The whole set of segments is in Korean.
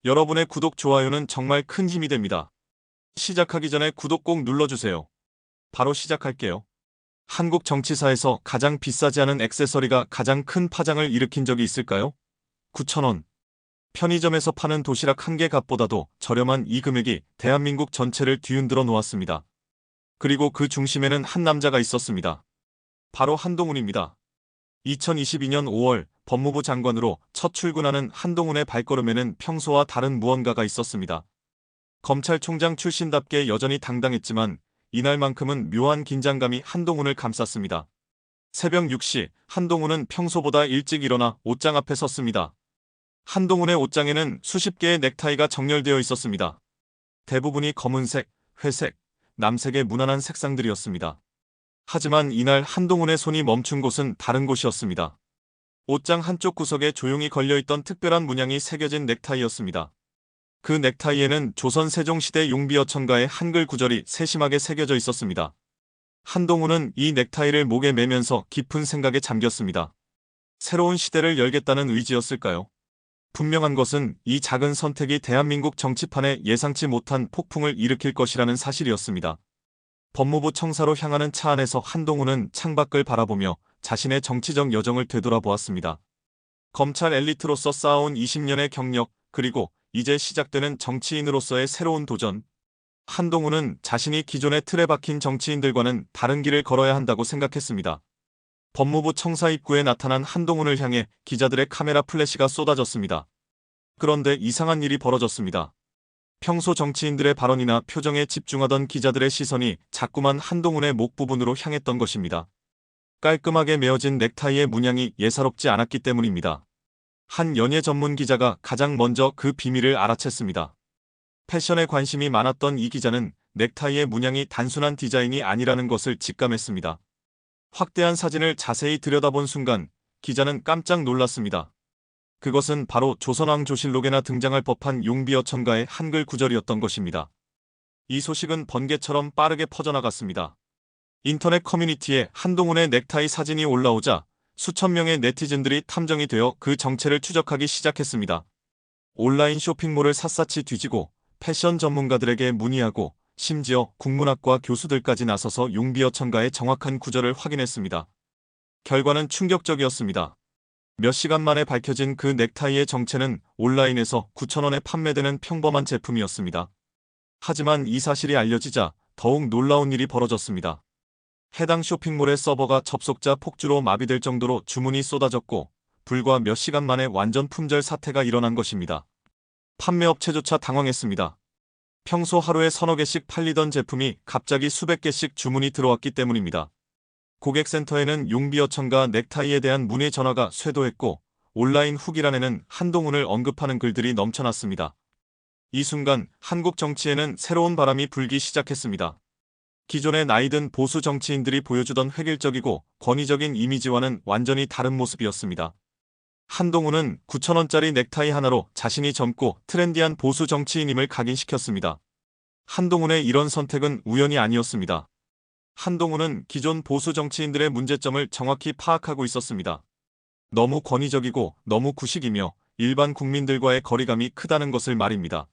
여러분의 구독, 좋아요는 정말 큰 힘이 됩니다. 시작하기 전에 구독 꼭 눌러주세요. 바로 시작할게요. 한국 정치사에서 가장 비싸지 않은 액세서리가 가장 큰 파장을 일으킨 적이 있을까요? 9,000원. 편의점에서 파는 도시락 한 개 값보다도 저렴한 이 금액이 대한민국 전체를 뒤흔들어 놓았습니다. 그리고 그 중심에는 한 남자가 있었습니다. 바로 한동훈입니다. 2022년 5월 법무부 장관으로 첫 출근하는 한동훈의 발걸음에는 평소와 다른 무언가가 있었습니다. 검찰총장 출신답게 여전히 당당했지만 이날만큼은 묘한 긴장감이 한동훈을 감쌌습니다. 새벽 6시 한동훈은 평소보다 일찍 일어나 옷장 앞에 섰습니다. 한동훈의 옷장에는 수십 개의 넥타이가 정렬되어 있었습니다. 대부분이 검은색, 회색, 남색의 무난한 색상들이었습니다. 하지만 이날 한동훈의 손이 멈춘 곳은 다른 곳이었습니다. 옷장 한쪽 구석에 조용히 걸려있던 특별한 문양이 새겨진 넥타이였습니다. 그 넥타이에는 조선 세종시대 용비어천가의 한글 구절이 세심하게 새겨져 있었습니다. 한동훈은 이 넥타이를 목에 매면서 깊은 생각에 잠겼습니다. 새로운 시대를 열겠다는 의지였을까요? 분명한 것은 이 작은 선택이 대한민국 정치판에 예상치 못한 폭풍을 일으킬 것이라는 사실이었습니다. 법무부 청사로 향하는 차 안에서 한동훈은 창밖을 바라보며 자신의 정치적 여정을 되돌아보았습니다. 검찰 엘리트로서 쌓아온 20년의 경력, 그리고 이제 시작되는 정치인으로서의 새로운 도전. 한동훈은 자신이 기존의 틀에 박힌 정치인들과는 다른 길을 걸어야 한다고 생각했습니다. 법무부 청사 입구에 나타난 한동훈을 향해 기자들의 카메라 플래시가 쏟아졌습니다. 그런데 이상한 일이 벌어졌습니다. 평소 정치인들의 발언이나 표정에 집중하던 기자들의 시선이 자꾸만 한동훈의 목 부분으로 향했던 것입니다. 깔끔하게 메어진 넥타이의 문양이 예사롭지 않았기 때문입니다. 한 연예 전문 기자가 가장 먼저 그 비밀을 알아챘습니다. 패션에 관심이 많았던 이 기자는 넥타이의 문양이 단순한 디자인이 아니라는 것을 직감했습니다. 확대한 사진을 자세히 들여다본 순간 기자는 깜짝 놀랐습니다. 그것은 바로 조선왕조실록에나 등장할 법한 용비어천가의 한글 구절이었던 것입니다. 이 소식은 번개처럼 빠르게 퍼져나갔습니다. 인터넷 커뮤니티에 한동훈의 넥타이 사진이 올라오자 수천 명의 네티즌들이 탐정이 되어 그 정체를 추적하기 시작했습니다. 온라인 쇼핑몰을 샅샅이 뒤지고 패션 전문가들에게 문의하고 심지어 국문학과 교수들까지 나서서 용비어천가의 정확한 구절을 확인했습니다. 결과는 충격적이었습니다. 몇 시간 만에 밝혀진 그 넥타이의 정체는 온라인에서 9,000원에 판매되는 평범한 제품이었습니다. 하지만 이 사실이 알려지자 더욱 놀라운 일이 벌어졌습니다. 해당 쇼핑몰의 서버가 접속자 폭주로 마비될 정도로 주문이 쏟아졌고 불과 몇 시간 만에 완전 품절 사태가 일어난 것입니다. 판매업체조차 당황했습니다. 평소 하루에 서너 개씩 팔리던 제품이 갑자기 수백 개씩 주문이 들어왔기 때문입니다. 고객센터에는 용비어천가 넥타이에 대한 문의 전화가 쇄도했고 온라인 후기란에는 한동훈을 언급하는 글들이 넘쳐났습니다. 이 순간 한국 정치에는 새로운 바람이 불기 시작했습니다. 기존의 나이든 보수 정치인들이 보여주던 획일적이고 권위적인 이미지와는 완전히 다른 모습이었습니다. 한동훈은 9,000원짜리 넥타이 하나로 자신이 젊고 트렌디한 보수 정치인임을 각인시켰습니다. 한동훈의 이런 선택은 우연이 아니었습니다. 한동훈은 기존 보수 정치인들의 문제점을 정확히 파악하고 있었습니다. 너무 권위적이고 너무 구식이며 일반 국민들과의 거리감이 크다는 것을 말입니다.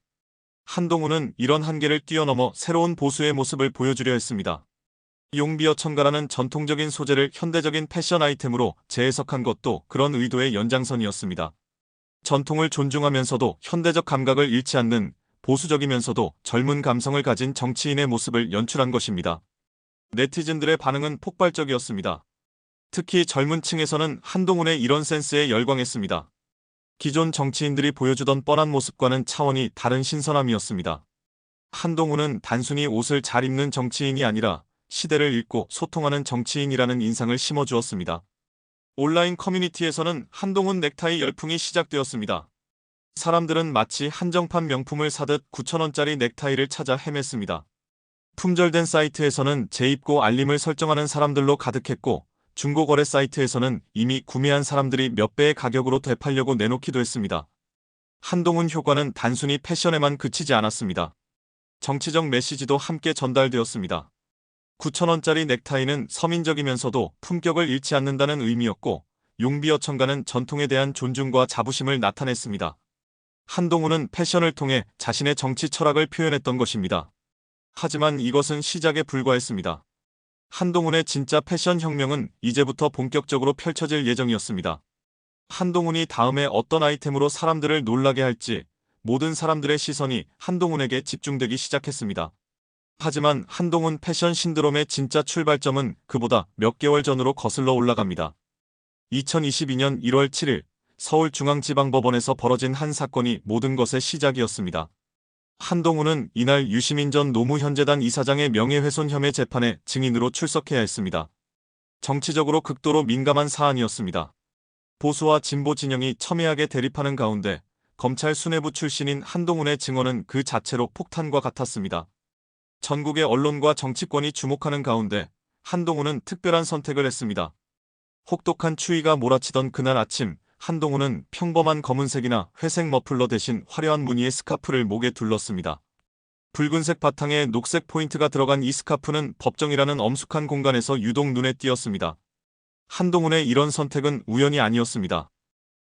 한동훈은 이런 한계를 뛰어넘어 새로운 보수의 모습을 보여주려 했습니다. 용비어천가라는 전통적인 소재를 현대적인 패션 아이템으로 재해석한 것도 그런 의도의 연장선이었습니다. 전통을 존중하면서도 현대적 감각을 잃지 않는 보수적이면서도 젊은 감성을 가진 정치인의 모습을 연출한 것입니다. 네티즌들의 반응은 폭발적이었습니다. 특히 젊은 층에서는 한동훈의 이런 센스에 열광했습니다. 기존 정치인들이 보여주던 뻔한 모습과는 차원이 다른 신선함이었습니다. 한동훈은 단순히 옷을 잘 입는 정치인이 아니라 시대를 읽고 소통하는 정치인이라는 인상을 심어주었습니다. 온라인 커뮤니티에서는 한동훈 넥타이 열풍이 시작되었습니다. 사람들은 마치 한정판 명품을 사듯 9,000원짜리 넥타이를 찾아 헤맸습니다. 품절된 사이트에서는 재입고 알림을 설정하는 사람들로 가득했고 중고거래 사이트에서는 이미 구매한 사람들이 몇 배의 가격으로 되팔려고 내놓기도 했습니다. 한동훈 효과는 단순히 패션에만 그치지 않았습니다. 정치적 메시지도 함께 전달되었습니다. 9,000원짜리 넥타이는 서민적이면서도 품격을 잃지 않는다는 의미였고 용비어천가는 전통에 대한 존중과 자부심을 나타냈습니다. 한동훈은 패션을 통해 자신의 정치 철학을 표현했던 것입니다. 하지만 이것은 시작에 불과했습니다. 한동훈의 진짜 패션 혁명은 이제부터 본격적으로 펼쳐질 예정이었습니다. 한동훈이 다음에 어떤 아이템으로 사람들을 놀라게 할지 모든 사람들의 시선이 한동훈에게 집중되기 시작했습니다. 하지만 한동훈 패션 신드롬의 진짜 출발점은 그보다 몇 개월 전으로 거슬러 올라갑니다. 2022년 1월 7일 서울중앙지방법원에서 벌어진 한 사건이 모든 것의 시작이었습니다. 한동훈은 이날 유시민 전 노무현재단 이사장의 명예훼손 혐의 재판에 증인으로 출석해야 했습니다. 정치적으로 극도로 민감한 사안이었습니다. 보수와 진보 진영이 첨예하게 대립하는 가운데 검찰 수뇌부 출신인 한동훈의 증언은 그 자체로 폭탄과 같았습니다. 전국의 언론과 정치권이 주목하는 가운데 한동훈은 특별한 선택을 했습니다. 혹독한 추위가 몰아치던 그날 아침, 한동훈은 평범한 검은색이나 회색 머플러 대신 화려한 무늬의 스카프를 목에 둘렀습니다. 붉은색 바탕에 녹색 포인트가 들어간 이 스카프는 법정이라는 엄숙한 공간에서 유독 눈에 띄었습니다. 한동훈의 이런 선택은 우연이 아니었습니다.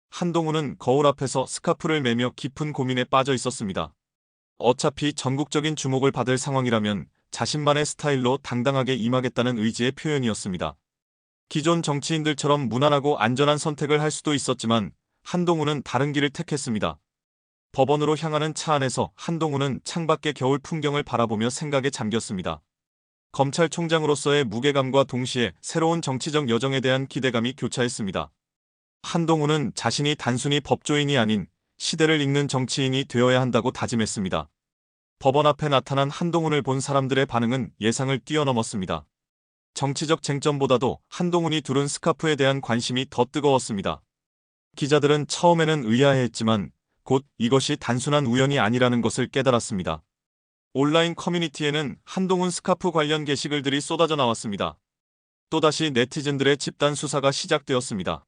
한동훈은 거울 앞에서 스카프를 매며 깊은 고민에 빠져 있었습니다. 어차피 전국적인 주목을 받을 상황이라면 자신만의 스타일로 당당하게 임하겠다는 의지의 표현이었습니다. 기존 정치인들처럼 무난하고 안전한 선택을 할 수도 있었지만 한동훈은 다른 길을 택했습니다. 법원으로 향하는 차 안에서 한동훈은 창밖의 겨울 풍경을 바라보며 생각에 잠겼습니다. 검찰총장으로서의 무게감과 동시에 새로운 정치적 여정에 대한 기대감이 교차했습니다. 한동훈은 자신이 단순히 법조인이 아닌 시대를 읽는 정치인이 되어야 한다고 다짐했습니다. 법원 앞에 나타난 한동훈을 본 사람들의 반응은 예상을 뛰어넘었습니다. 정치적 쟁점보다도 한동훈이 두른 스카프에 대한 관심이 더 뜨거웠습니다. 기자들은 처음에는 의아해했지만 곧 이것이 단순한 우연이 아니라는 것을 깨달았습니다. 온라인 커뮤니티에는 한동훈 스카프 관련 게시글들이 쏟아져 나왔습니다. 또다시 네티즌들의 집단 수사가 시작되었습니다.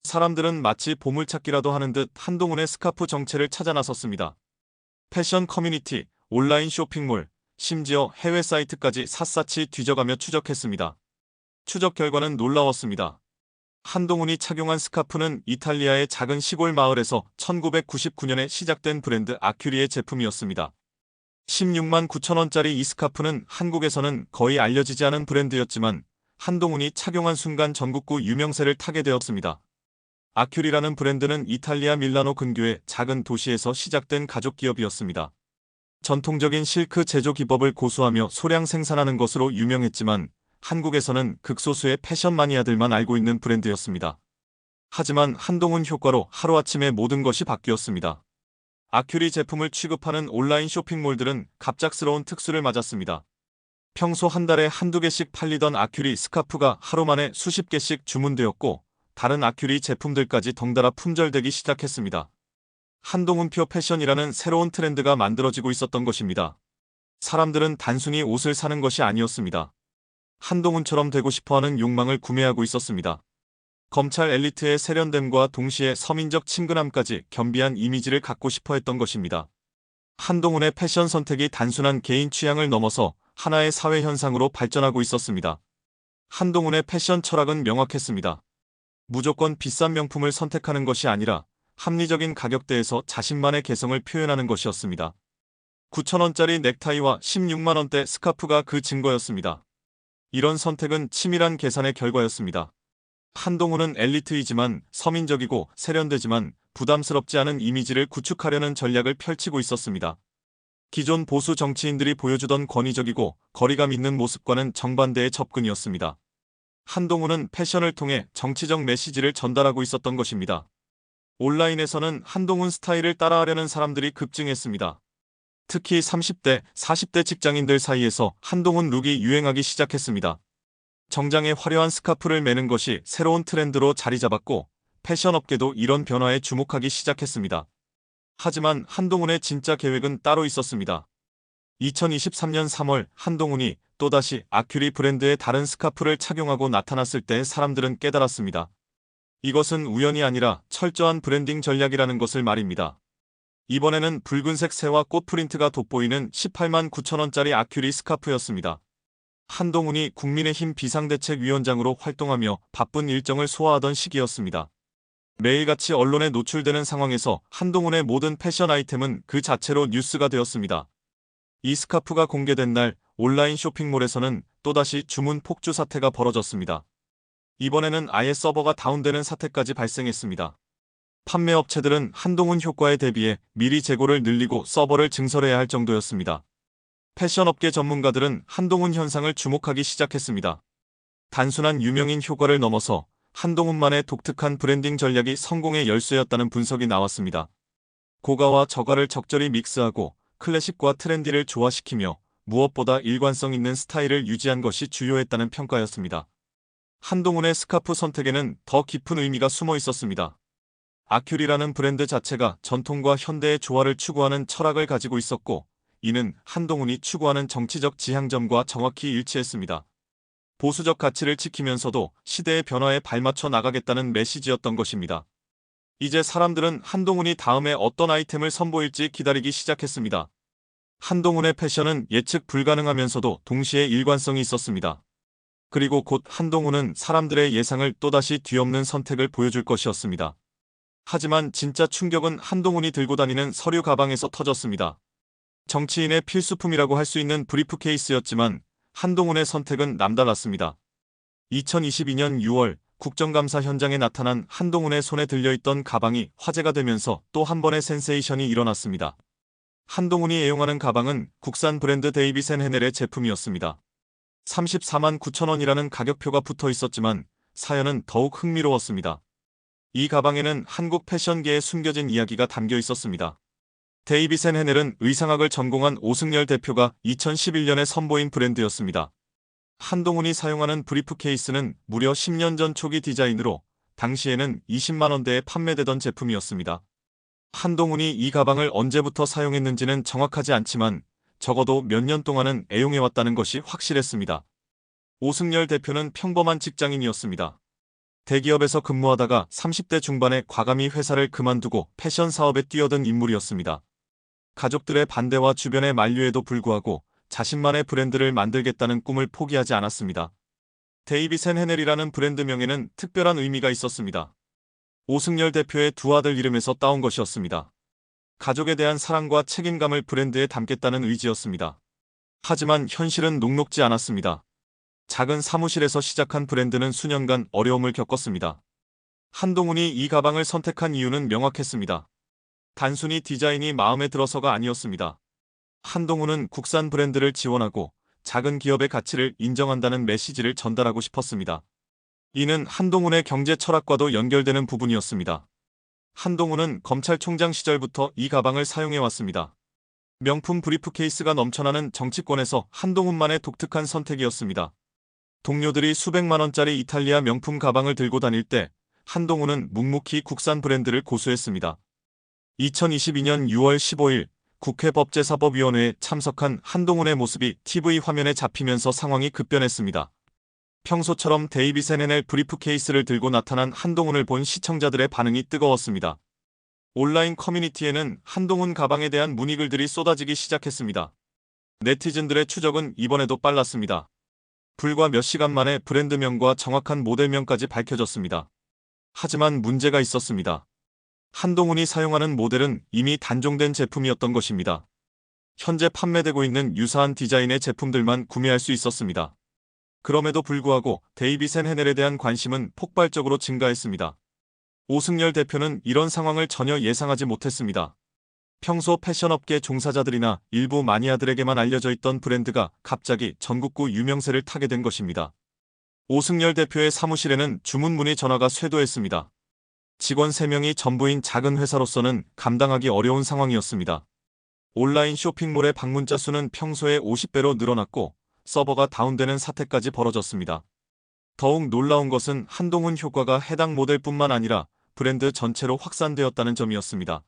사람들은 마치 보물찾기라도 하는 듯 한동훈의 스카프 정체를 찾아 나섰습니다. 패션 커뮤니티, 온라인 쇼핑몰, 심지어 해외 사이트까지 샅샅이 뒤져가며 추적했습니다. 추적 결과는 놀라웠습니다. 한동훈이 착용한 스카프는 이탈리아의 작은 시골 마을에서 1999년에 시작된 브랜드 아큐리의 제품이었습니다. 16만 9천 원짜리 이 스카프는 한국에서는 거의 알려지지 않은 브랜드였지만 한동훈이 착용한 순간 전국구 유명세를 타게 되었습니다. 아큐리라는 브랜드는 이탈리아 밀라노 근교의 작은 도시에서 시작된 가족 기업이었습니다. 전통적인 실크 제조 기법을 고수하며 소량 생산하는 것으로 유명했지만 한국에서는 극소수의 패션 마니아들만 알고 있는 브랜드였습니다. 하지만 한동훈 효과로 하루아침에 모든 것이 바뀌었습니다. 아큐리 제품을 취급하는 온라인 쇼핑몰들은 갑작스러운 특수를 맞았습니다. 평소 한 달에 한두 개씩 팔리던 아큐리 스카프가 하루 만에 수십 개씩 주문되었고 다른 아큐리 제품들까지 덩달아 품절되기 시작했습니다. 한동훈표 패션이라는 새로운 트렌드가 만들어지고 있었던 것입니다. 사람들은 단순히 옷을 사는 것이 아니었습니다. 한동훈처럼 되고 싶어하는 욕망을 구매하고 있었습니다. 검찰 엘리트의 세련됨과 동시에 서민적 친근함까지 겸비한 이미지를 갖고 싶어 했던 것입니다. 한동훈의 패션 선택이 단순한 개인 취향을 넘어서 하나의 사회 현상으로 발전하고 있었습니다. 한동훈의 패션 철학은 명확했습니다. 무조건 비싼 명품을 선택하는 것이 아니라 합리적인 가격대에서 자신만의 개성을 표현하는 것이었습니다. 9,000원짜리 넥타이와 16만 원대 스카프가 그 증거였습니다. 이런 선택은 치밀한 계산의 결과였습니다. 한동훈은 엘리트이지만 서민적이고 세련되지만 부담스럽지 않은 이미지를 구축하려는 전략을 펼치고 있었습니다. 기존 보수 정치인들이 보여주던 권위적이고 거리감 있는 모습과는 정반대의 접근이었습니다. 한동훈은 패션을 통해 정치적 메시지를 전달하고 있었던 것입니다. 온라인에서는 한동훈 스타일을 따라하려는 사람들이 급증했습니다. 특히 30대, 40대 직장인들 사이에서 한동훈 룩이 유행하기 시작했습니다. 정장에 화려한 스카프를 매는 것이 새로운 트렌드로 자리 잡았고 패션 업계도 이런 변화에 주목하기 시작했습니다. 하지만 한동훈의 진짜 계획은 따로 있었습니다. 2023년 3월 한동훈이 또다시 아큐리 브랜드의 다른 스카프를 착용하고 나타났을 때 사람들은 깨달았습니다. 이것은 우연이 아니라 철저한 브랜딩 전략이라는 것을 말입니다. 이번에는 붉은색 새와 꽃 프린트가 돋보이는 18만 9천 원짜리 아큐리 스카프였습니다. 한동훈이 국민의힘 비상대책위원장으로 활동하며 바쁜 일정을 소화하던 시기였습니다. 매일같이 언론에 노출되는 상황에서 한동훈의 모든 패션 아이템은 그 자체로 뉴스가 되었습니다. 이 스카프가 공개된 날 온라인 쇼핑몰에서는 또다시 주문 폭주 사태가 벌어졌습니다. 이번에는 아예 서버가 다운되는 사태까지 발생했습니다. 판매업체들은 한동훈 효과에 대비해 미리 재고를 늘리고 서버를 증설해야 할 정도였습니다. 패션업계 전문가들은 한동훈 현상을 주목하기 시작했습니다. 단순한 유명인 효과를 넘어서 한동훈만의 독특한 브랜딩 전략이 성공의 열쇠였다는 분석이 나왔습니다. 고가와 저가를 적절히 믹스하고 클래식과 트렌디를 조화시키며 무엇보다 일관성 있는 스타일을 유지한 것이 주요했다는 평가였습니다. 한동훈의 스카프 선택에는 더 깊은 의미가 숨어 있었습니다. 아큐리라는 브랜드 자체가 전통과 현대의 조화를 추구하는 철학을 가지고 있었고, 이는 한동훈이 추구하는 정치적 지향점과 정확히 일치했습니다. 보수적 가치를 지키면서도 시대의 변화에 발맞춰 나가겠다는 메시지였던 것입니다. 이제 사람들은 한동훈이 다음에 어떤 아이템을 선보일지 기다리기 시작했습니다. 한동훈의 패션은 예측 불가능하면서도 동시에 일관성이 있었습니다. 그리고 곧 한동훈은 사람들의 예상을 또다시 뒤엎는 선택을 보여줄 것이었습니다. 하지만 진짜 충격은 한동훈이 들고 다니는 서류 가방에서 터졌습니다. 정치인의 필수품이라고 할 수 있는 브리프케이스였지만 한동훈의 선택은 남달랐습니다. 2022년 6월 국정감사 현장에 나타난 한동훈의 손에 들려있던 가방이 화제가 되면서 또 한 번의 센세이션이 일어났습니다. 한동훈이 애용하는 가방은 국산 브랜드 데이비센 헤넬의 제품이었습니다. 34만 9천 원이라는 가격표가 붙어 있었지만 사연은 더욱 흥미로웠습니다. 이 가방에는 한국 패션계에 숨겨진 이야기가 담겨 있었습니다. 데이비센 헤넬은 의상학을 전공한 오승열 대표가 2011년에 선보인 브랜드였습니다. 한동훈이 사용하는 브리프케이스는 무려 10년 전 초기 디자인으로 당시에는 20만 원대에 판매되던 제품이었습니다. 한동훈이 이 가방을 언제부터 사용했는지는 정확하지 않지만 적어도 몇 년 동안은 애용해왔다는 것이 확실했습니다. 오승열 대표는 평범한 직장인이었습니다. 대기업에서 근무하다가 30대 중반에 과감히 회사를 그만두고 패션 사업에 뛰어든 인물이었습니다. 가족들의 반대와 주변의 만류에도 불구하고 자신만의 브랜드를 만들겠다는 꿈을 포기하지 않았습니다. 데이비센 헤넬이라는 브랜드명에는 특별한 의미가 있었습니다. 오승열 대표의 두 아들 이름에서 따온 것이었습니다. 가족에 대한 사랑과 책임감을 브랜드에 담겠다는 의지였습니다. 하지만 현실은 녹록지 않았습니다. 작은 사무실에서 시작한 브랜드는 수년간 어려움을 겪었습니다. 한동훈이 이 가방을 선택한 이유는 명확했습니다. 단순히 디자인이 마음에 들어서가 아니었습니다. 한동훈은 국산 브랜드를 지원하고 작은 기업의 가치를 인정한다는 메시지를 전달하고 싶었습니다. 이는 한동훈의 경제 철학과도 연결되는 부분이었습니다. 한동훈은 검찰총장 시절부터 이 가방을 사용해왔습니다. 명품 브리프케이스가 넘쳐나는 정치권에서 한동훈만의 독특한 선택이었습니다. 동료들이 수백만 원짜리 이탈리아 명품 가방을 들고 다닐 때 한동훈은 묵묵히 국산 브랜드를 고수했습니다. 2022년 6월 15일 국회 법제사법위원회에 참석한 한동훈의 모습이 TV 화면에 잡히면서 상황이 급변했습니다. 평소처럼 데이비센 헤넬 브리프케이스를 들고 나타난 한동훈을 본 시청자들의 반응이 뜨거웠습니다. 온라인 커뮤니티에는 한동훈 가방에 대한 문의글들이 쏟아지기 시작했습니다. 네티즌들의 추적은 이번에도 빨랐습니다. 불과 몇 시간 만에 브랜드명과 정확한 모델명까지 밝혀졌습니다. 하지만 문제가 있었습니다. 한동훈이 사용하는 모델은 이미 단종된 제품이었던 것입니다. 현재 판매되고 있는 유사한 디자인의 제품들만 구매할 수 있었습니다. 그럼에도 불구하고 데이비센 헤넬에 대한 관심은 폭발적으로 증가했습니다. 오승열 대표는 이런 상황을 전혀 예상하지 못했습니다. 평소 패션업계 종사자들이나 일부 마니아들에게만 알려져 있던 브랜드가 갑자기 전국구 유명세를 타게 된 것입니다. 오승열 대표의 사무실에는 주문문의 전화가 쇄도했습니다. 직원 3명이 전부인 작은 회사로서는 감당하기 어려운 상황이었습니다. 온라인 쇼핑몰의 방문자 수는 평소의 50배로 늘어났고 서버가 다운되는 사태까지 벌어졌습니다. 더욱 놀라운 것은 한동훈 효과가 해당 모델뿐만 아니라 브랜드 전체로 확산되었다는 점이었습니다.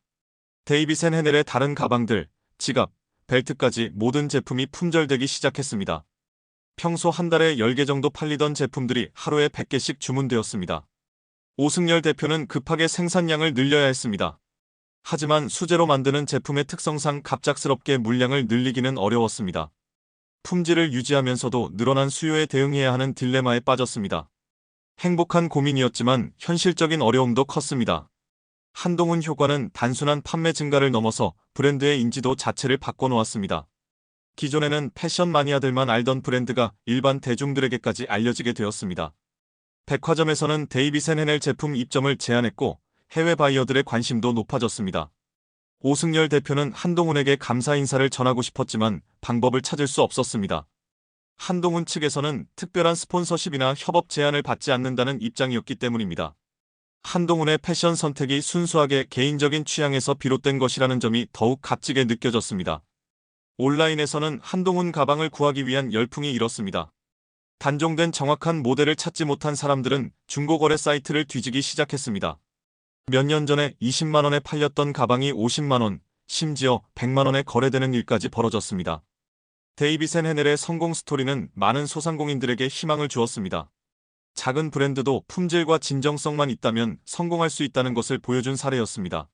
데이비센 헤넬의 다른 가방들, 지갑, 벨트까지 모든 제품이 품절되기 시작했습니다. 평소 한 달에 10개 정도 팔리던 제품들이 하루에 100개씩 주문되었습니다. 오승열 대표는 급하게 생산량을 늘려야 했습니다. 하지만 수제로 만드는 제품의 특성상 갑작스럽게 물량을 늘리기는 어려웠습니다. 품질을 유지하면서도 늘어난 수요에 대응해야 하는 딜레마에 빠졌습니다. 행복한 고민이었지만 현실적인 어려움도 컸습니다. 한동훈 효과는 단순한 판매 증가를 넘어서 브랜드의 인지도 자체를 바꿔놓았습니다. 기존에는 패션 마니아들만 알던 브랜드가 일반 대중들에게까지 알려지게 되었습니다. 백화점에서는 데이비센 헤넬 제품 입점을 제안했고 해외 바이어들의 관심도 높아졌습니다. 오승열 대표는 한동훈에게 감사 인사를 전하고 싶었지만 방법을 찾을 수 없었습니다. 한동훈 측에서는 특별한 스폰서십이나 협업 제안을 받지 않는다는 입장이었기 때문입니다. 한동훈의 패션 선택이 순수하게 개인적인 취향에서 비롯된 것이라는 점이 더욱 값지게 느껴졌습니다. 온라인에서는 한동훈 가방을 구하기 위한 열풍이 일었습니다. 단종된 정확한 모델을 찾지 못한 사람들은 중고거래 사이트를 뒤지기 시작했습니다. 몇 년 전에 20만 원에 팔렸던 가방이 50만 원, 심지어 100만 원에 거래되는 일까지 벌어졌습니다. 데이비센 헤넬의 성공 스토리는 많은 소상공인들에게 희망을 주었습니다. 작은 브랜드도 품질과 진정성만 있다면 성공할 수 있다는 것을 보여준 사례였습니다.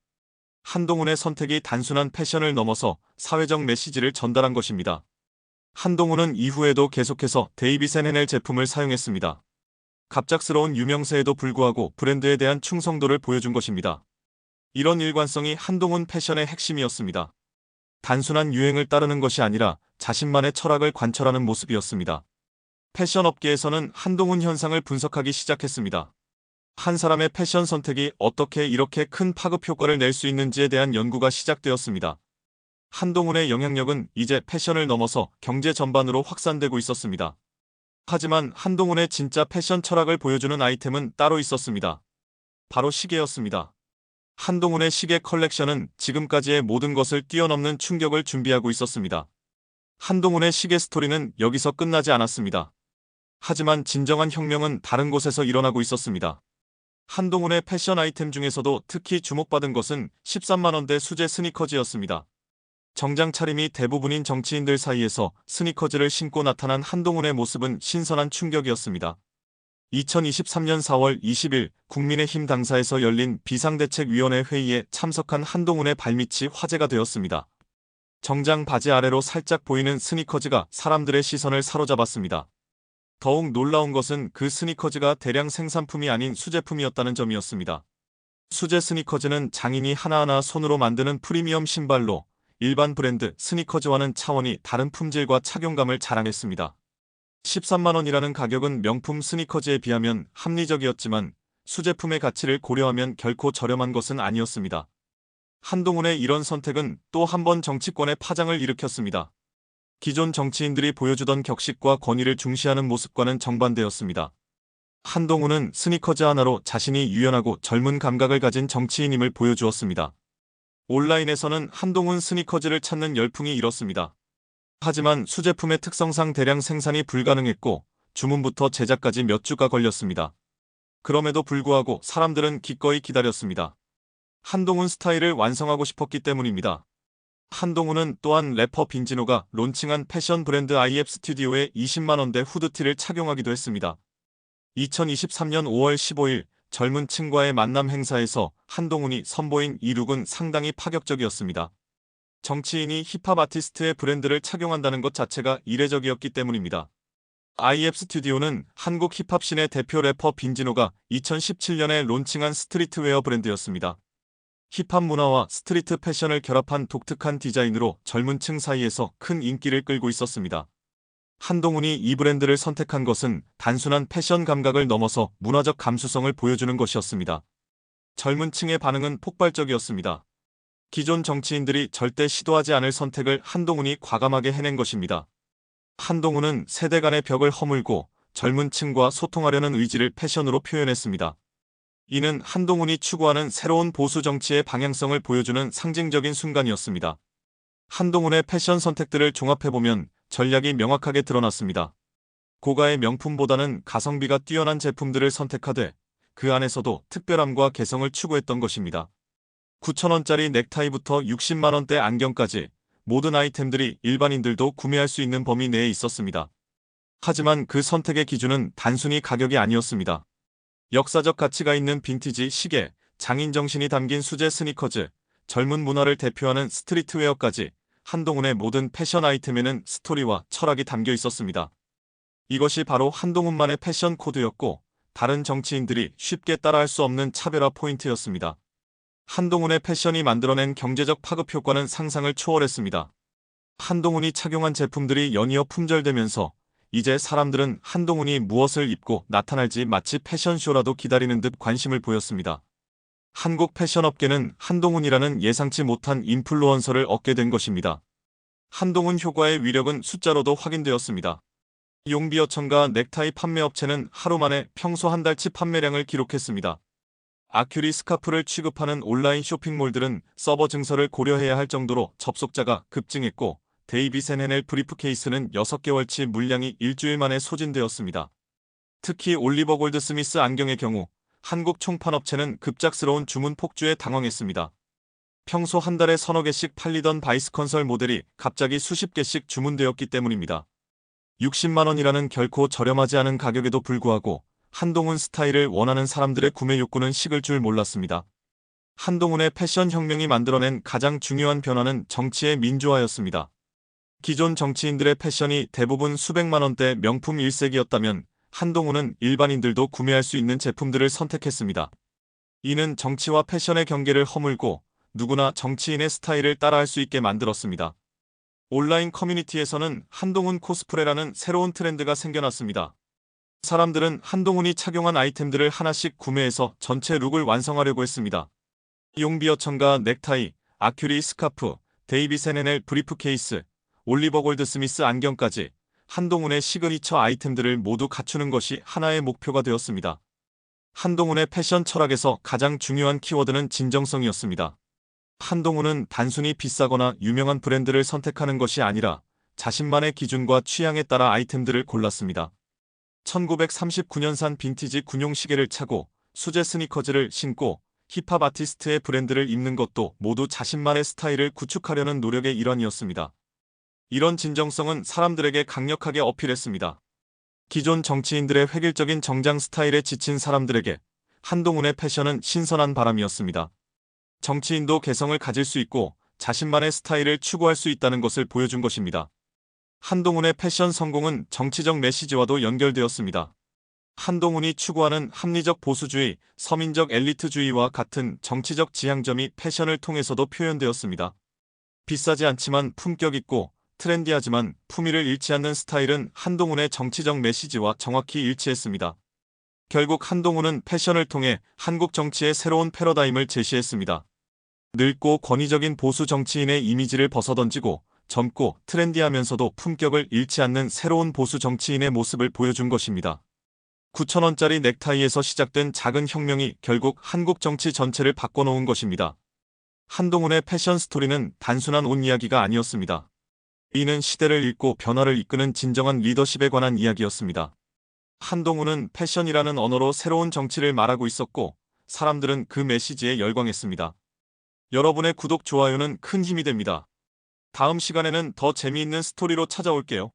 한동훈의 선택이 단순한 패션을 넘어서 사회적 메시지를 전달한 것입니다. 한동훈은 이후에도 계속해서 데이비센 헤넬 제품을 사용했습니다. 갑작스러운 유명세에도 불구하고 브랜드에 대한 충성도를 보여준 것입니다. 이런 일관성이 한동훈 패션의 핵심이었습니다. 단순한 유행을 따르는 것이 아니라 자신만의 철학을 관철하는 모습이었습니다. 패션 업계에서는 한동훈 현상을 분석하기 시작했습니다. 한 사람의 패션 선택이 어떻게 이렇게 큰 파급 효과를 낼 수 있는지에 대한 연구가 시작되었습니다. 한동훈의 영향력은 이제 패션을 넘어서 경제 전반으로 확산되고 있었습니다. 하지만 한동훈의 진짜 패션 철학을 보여주는 아이템은 따로 있었습니다. 바로 시계였습니다. 한동훈의 시계 컬렉션은 지금까지의 모든 것을 뛰어넘는 충격을 준비하고 있었습니다. 한동훈의 시계 스토리는 여기서 끝나지 않았습니다. 하지만 진정한 혁명은 다른 곳에서 일어나고 있었습니다. 한동훈의 패션 아이템 중에서도 특히 주목받은 것은 13만 원대 수제 스니커즈였습니다. 정장 차림이 대부분인 정치인들 사이에서 스니커즈를 신고 나타난 한동훈의 모습은 신선한 충격이었습니다. 2023년 4월 20일 국민의힘 당사에서 열린 비상대책위원회 회의에 참석한 한동훈의 발밑이 화제가 되었습니다. 정장 바지 아래로 살짝 보이는 스니커즈가 사람들의 시선을 사로잡았습니다. 더욱 놀라운 것은 그 스니커즈가 대량 생산품이 아닌 수제품이었다는 점이었습니다. 수제 스니커즈는 장인이 하나하나 손으로 만드는 프리미엄 신발로 일반 브랜드 스니커즈와는 차원이 다른 품질과 착용감을 자랑했습니다. 13만 원이라는 가격은 명품 스니커즈에 비하면 합리적이었지만 수제품의 가치를 고려하면 결코 저렴한 것은 아니었습니다. 한동훈의 이런 선택은 또 한 번 정치권의 파장을 일으켰습니다. 기존 정치인들이 보여주던 격식과 권위를 중시하는 모습과는 정반대였습니다. 한동훈은 스니커즈 하나로 자신이 유연하고 젊은 감각을 가진 정치인임을 보여주었습니다. 온라인에서는 한동훈 스니커즈를 찾는 열풍이 일었습니다. 하지만 수제품의 특성상 대량 생산이 불가능했고 주문부터 제작까지 몇 주가 걸렸습니다. 그럼에도 불구하고 사람들은 기꺼이 기다렸습니다. 한동훈 스타일을 완성하고 싶었기 때문입니다. 한동훈은 또한 래퍼 빈지노가 론칭한 패션 브랜드 IF 스튜디오의 20만 원대 후드티를 착용하기도 했습니다. 2023년 5월 15일 젊은 층과의 만남 행사에서 한동훈이 선보인 이 룩은 상당히 파격적이었습니다. 정치인이 힙합 아티스트의 브랜드를 착용한다는 것 자체가 이례적이었기 때문입니다. IF 스튜디오는 한국 힙합씬의 대표 래퍼 빈지노가 2017년에 론칭한 스트리트웨어 브랜드였습니다. 힙합 문화와 스트리트 패션을 결합한 독특한 디자인으로 젊은 층 사이에서 큰 인기를 끌고 있었습니다. 한동훈이 이 브랜드를 선택한 것은 단순한 패션 감각을 넘어서 문화적 감수성을 보여주는 것이었습니다. 젊은 층의 반응은 폭발적이었습니다. 기존 정치인들이 절대 시도하지 않을 선택을 한동훈이 과감하게 해낸 것입니다. 한동훈은 세대 간의 벽을 허물고 젊은 층과 소통하려는 의지를 패션으로 표현했습니다. 이는 한동훈이 추구하는 새로운 보수 정치의 방향성을 보여주는 상징적인 순간이었습니다. 한동훈의 패션 선택들을 종합해보면 전략이 명확하게 드러났습니다. 고가의 명품보다는 가성비가 뛰어난 제품들을 선택하되 그 안에서도 특별함과 개성을 추구했던 것입니다. 9,000원짜리 넥타이부터 60만 원대 안경까지 모든 아이템들이 일반인들도 구매할 수 있는 범위 내에 있었습니다. 하지만 그 선택의 기준은 단순히 가격이 아니었습니다. 역사적 가치가 있는 빈티지 시계, 장인 정신이 담긴 수제 스니커즈, 젊은 문화를 대표하는 스트리트웨어까지 한동훈의 모든 패션 아이템에는 스토리와 철학이 담겨 있었습니다. 이것이 바로 한동훈만의 패션 코드였고 다른 정치인들이 쉽게 따라할 수 없는 차별화 포인트였습니다. 한동훈의 패션이 만들어낸 경제적 파급 효과는 상상을 초월했습니다. 한동훈이 착용한 제품들이 연이어 품절되면서 이제 사람들은 한동훈이 무엇을 입고 나타날지 마치 패션쇼라도 기다리는 듯 관심을 보였습니다. 한국 패션업계는 한동훈이라는 예상치 못한 인플루언서를 얻게 된 것입니다. 한동훈 효과의 위력은 숫자로도 확인되었습니다. 용비어천과 넥타이 판매업체는 하루 만에 평소 한 달치 판매량을 기록했습니다. 아큐리 스카프를 취급하는 온라인 쇼핑몰들은 서버 증설을 고려해야 할 정도로 접속자가 급증했고, 데이비스 NNL 브리프케이스는 6개월치 물량이 일주일 만에 소진되었습니다. 특히 올리버 골드스미스 안경의 경우 한국 총판업체는 급작스러운 주문 폭주에 당황했습니다. 평소 한 달에 서너 개씩 팔리던 바이스컨설 모델이 갑자기 수십 개씩 주문되었기 때문입니다. 60만 원이라는 결코 저렴하지 않은 가격에도 불구하고 한동훈 스타일을 원하는 사람들의 구매 욕구는 식을 줄 몰랐습니다. 한동훈의 패션 혁명이 만들어낸 가장 중요한 변화는 정치의 민주화였습니다. 기존 정치인들의 패션이 대부분 수백만 원대 명품 일색이었다면 한동훈은 일반인들도 구매할 수 있는 제품들을 선택했습니다. 이는 정치와 패션의 경계를 허물고 누구나 정치인의 스타일을 따라할 수 있게 만들었습니다. 온라인 커뮤니티에서는 한동훈 코스프레라는 새로운 트렌드가 생겨났습니다. 사람들은 한동훈이 착용한 아이템들을 하나씩 구매해서 전체 룩을 완성하려고 했습니다. 용비어천과 넥타이, 아큐리 스카프, 데이비스 NNL 브리프케이스, 올리버 골드스미스 안경까지 한동훈의 시그니처 아이템들을 모두 갖추는 것이 하나의 목표가 되었습니다. 한동훈의 패션 철학에서 가장 중요한 키워드는 진정성이었습니다. 한동훈은 단순히 비싸거나 유명한 브랜드를 선택하는 것이 아니라 자신만의 기준과 취향에 따라 아이템들을 골랐습니다. 1939년산 빈티지 군용 시계를 차고 수제 스니커즈를 신고 힙합 아티스트의 브랜드를 입는 것도 모두 자신만의 스타일을 구축하려는 노력의 일환이었습니다. 이런 진정성은 사람들에게 강력하게 어필했습니다. 기존 정치인들의 획일적인 정장 스타일에 지친 사람들에게 한동훈의 패션은 신선한 바람이었습니다. 정치인도 개성을 가질 수 있고 자신만의 스타일을 추구할 수 있다는 것을 보여준 것입니다. 한동훈의 패션 성공은 정치적 메시지와도 연결되었습니다. 한동훈이 추구하는 합리적 보수주의, 서민적 엘리트주의와 같은 정치적 지향점이 패션을 통해서도 표현되었습니다. 비싸지 않지만 품격 있고 트렌디하지만 품위를 잃지 않는 스타일은 한동훈의 정치적 메시지와 정확히 일치했습니다. 결국 한동훈은 패션을 통해 한국 정치의 새로운 패러다임을 제시했습니다. 늙고 권위적인 보수 정치인의 이미지를 벗어던지고 젊고 트렌디하면서도 품격을 잃지 않는 새로운 보수 정치인의 모습을 보여준 것입니다. 9,000원짜리 넥타이에서 시작된 작은 혁명이 결국 한국 정치 전체를 바꿔놓은 것입니다. 한동훈의 패션 스토리는 단순한 옷 이야기가 아니었습니다. 이는 시대를 읽고 변화를 이끄는 진정한 리더십에 관한 이야기였습니다. 한동훈은 패션이라는 언어로 새로운 정치를 말하고 있었고 사람들은 그 메시지에 열광했습니다. 여러분의 구독, 좋아요는 큰 힘이 됩니다. 다음 시간에는 더 재미있는 스토리로 찾아올게요.